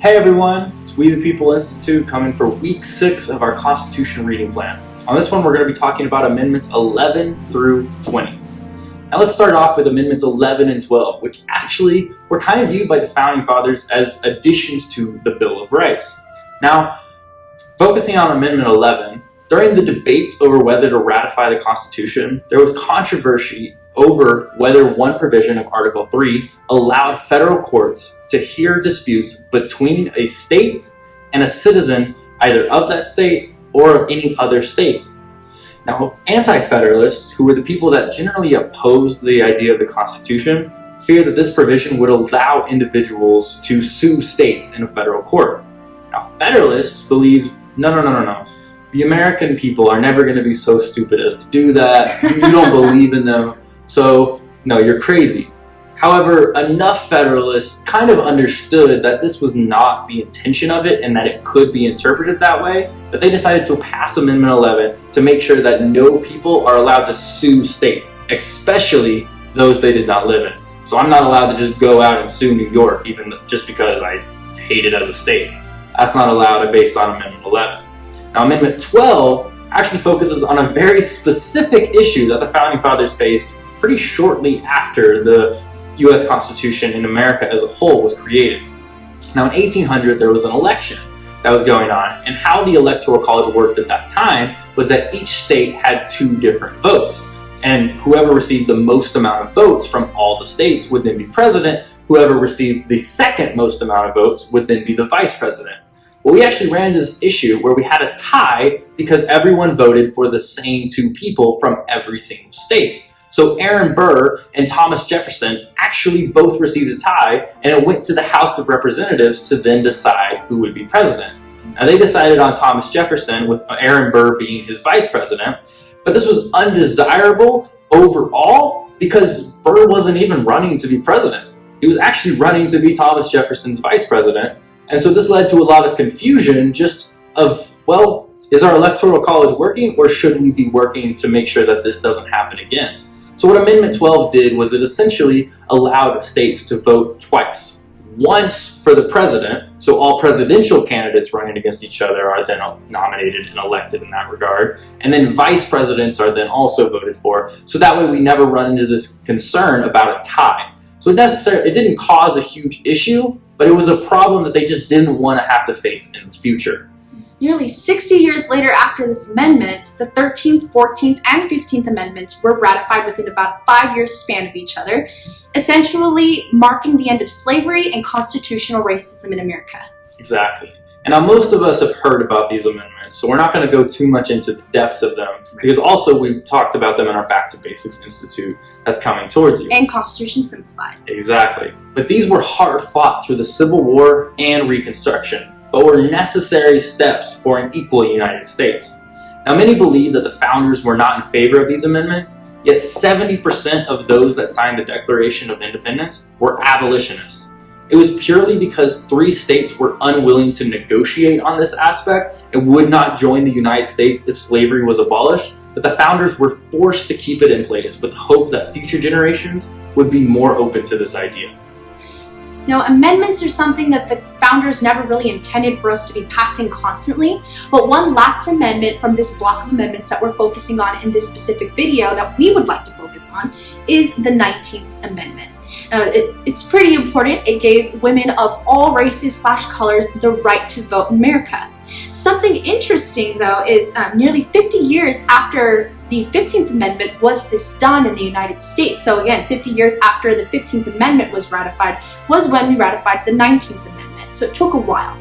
Hey everyone, it's We the People Institute coming for week 6 of our Constitution reading plan. On this one, we're going to be talking about Amendments 11 through 20. Now let's start off with Amendments 11 and 12, which actually were kind of viewed by the Founding Fathers as additions to the Bill of Rights. Now, focusing on Amendment 11, during the debates over whether to ratify the Constitution, there was controversy over whether one provision of Article 3 allowed federal courts to hear disputes between a state and a citizen either of that state or of any other state. Now, anti-federalists, who were the people that generally opposed the idea of the Constitution, feared that this provision would allow individuals to sue states in a federal court. Now, Federalists believed, no. The American people are never going to be so stupid as to do that. You don't believe in them. So, no, you're crazy. However, enough Federalists kind of understood that this was not the intention of it and that it could be interpreted that way, that they decided to pass Amendment 11 to make sure that no people are allowed to sue states, especially those they did not live in. So I'm not allowed to just go out and sue New York, even just because I hate it as a state. That's not allowed based on Amendment 11. Now, Amendment 12 actually focuses on a very specific issue that the Founding Fathers faced pretty shortly after the U.S. Constitution in America as a whole was created. Now, in 1800, there was an election that was going on, and how the Electoral College worked at that time was that each state had 2 different votes, and whoever received the most amount of votes from all the states would then be president. Whoever received the second most amount of votes would then be the vice president. Well, we actually ran into this issue where we had a tie because everyone voted for the same 2 people from every single state. So Aaron Burr and Thomas Jefferson actually both received a tie, and it went to the House of Representatives to then decide who would be president. Now, they decided on Thomas Jefferson, with Aaron Burr being his vice president, but this was undesirable overall because Burr wasn't even running to be president. He was actually running to be Thomas Jefferson's vice president, and so this led to a lot of confusion just of, well, is our Electoral College working, or should we be working to make sure that this doesn't happen again? So what Amendment 12 did was it essentially allowed states to vote twice. Once for the president, so all presidential candidates running against each other are then nominated and elected in that regard, and then vice presidents are then also voted for, so that way we never run into this concern about a tie. So it didn't cause a huge issue, but it was a problem that they just didn't want to have to face in the future. Nearly 60 years later after this amendment, the 13th, 14th, and 15th Amendments were ratified within about a 5-year span of each other, essentially marking the end of slavery and constitutional racism in America. Exactly. And now most of us have heard about these amendments, so we're not going to go too much into the depths of them, because also we talked about them in our Back to Basics Institute that's coming towards you. And Constitution Simplified. Exactly. But these were hard fought through the Civil War and Reconstruction, but were necessary steps for an equal United States. Now, many believe that the founders were not in favor of these amendments, yet 70% of those that signed the Declaration of Independence were abolitionists. It was purely because 3 states were unwilling to negotiate on this aspect and would not join the United States if slavery was abolished, that the founders were forced to keep it in place with hope that future generations would be more open to this idea. Now, amendments are something that the founders never really intended for us to be passing constantly, but one last amendment from this block of amendments that we're focusing on in this specific video that we would like to focus on is the 19th Amendment. It's pretty important. It gave women of all races / colors the right to vote in America. Something interesting, though, is nearly 50 years after the 15th Amendment was this done in the United States. So again, 50 years after the 15th Amendment was ratified was when we ratified the 19th Amendment. So it took a while.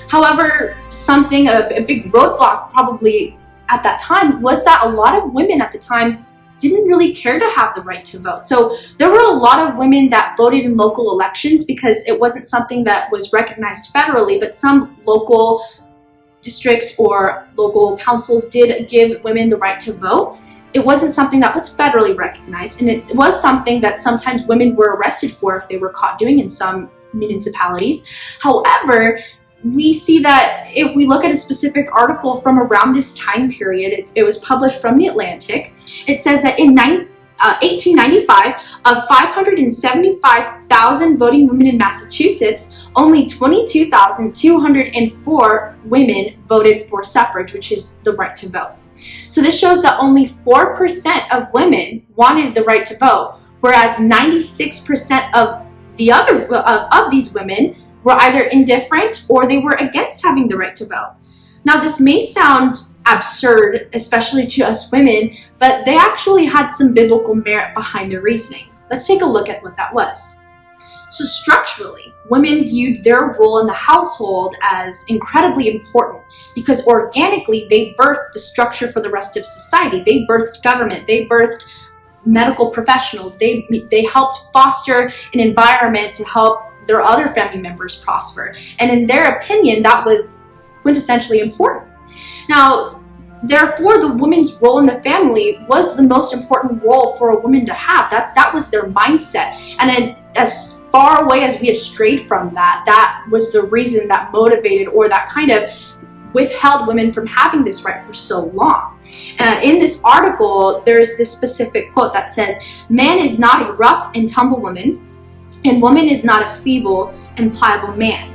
However, a big roadblock probably at that time was that a lot of women at the time didn't really care to have the right to vote. So there were a lot of women that voted in local elections because it wasn't something that was recognized federally, but some local districts or local councils did give women the right to vote. It wasn't something that was federally recognized, and it was something that sometimes women were arrested for if they were caught doing in some municipalities. However, we see that if we look at a specific article from around this time period, it was published from The Atlantic. It says that in 1895, of 575,000 voting women in Massachusetts, only 22,204 women voted for suffrage, which is the right to vote. So this shows that only 4% of women wanted the right to vote, whereas 96% of these women were either indifferent or they were against having the right to vote. Now, this may sound absurd, especially to us women, but they actually had some biblical merit behind their reasoning. Let's take a look at what that was. So structurally, women viewed their role in the household as incredibly important because organically they birthed the structure for the rest of society. They birthed government, they birthed medical professionals, they helped foster an environment to help their other family members prosper. And in their opinion, that was quintessentially important. Now, therefore, the woman's role in the family was the most important role for a woman to have. That was their mindset. And then as far away as we have strayed from that, that was the reason that motivated or that kind of withheld women from having this right for so long. In this article, there's this specific quote that says, "Man is not a rough and tumble woman, and woman is not a feeble and pliable man."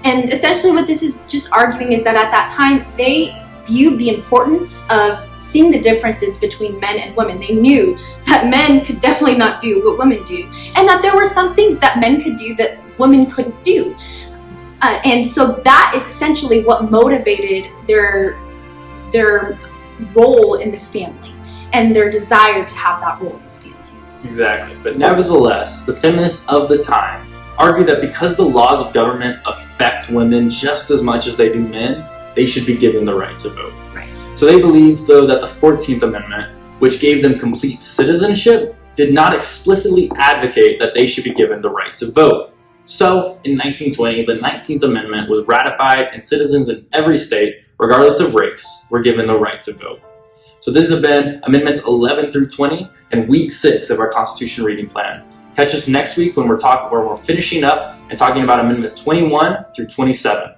And essentially what this is just arguing is that at that time, they viewed the importance of seeing the differences between men and women. They knew that men could definitely not do what women do, and that there were some things that men could do that women couldn't do. And so that is essentially what motivated their role in the family and their desire to have that role in the family. Exactly. But nevertheless, the feminists of the time argue that because the laws of government affect women just as much as they do men, they should be given the right to vote. Right. So they believed, though, that the 14th Amendment, which gave them complete citizenship, did not explicitly advocate that they should be given the right to vote. So, in 1920, the 19th Amendment was ratified and citizens in every state, regardless of race, were given the right to vote. So this has been Amendments 11 through 20 and Week 6 of our Constitution reading plan. Catch us next week when we're finishing up and talking about Amendments 21 through 27.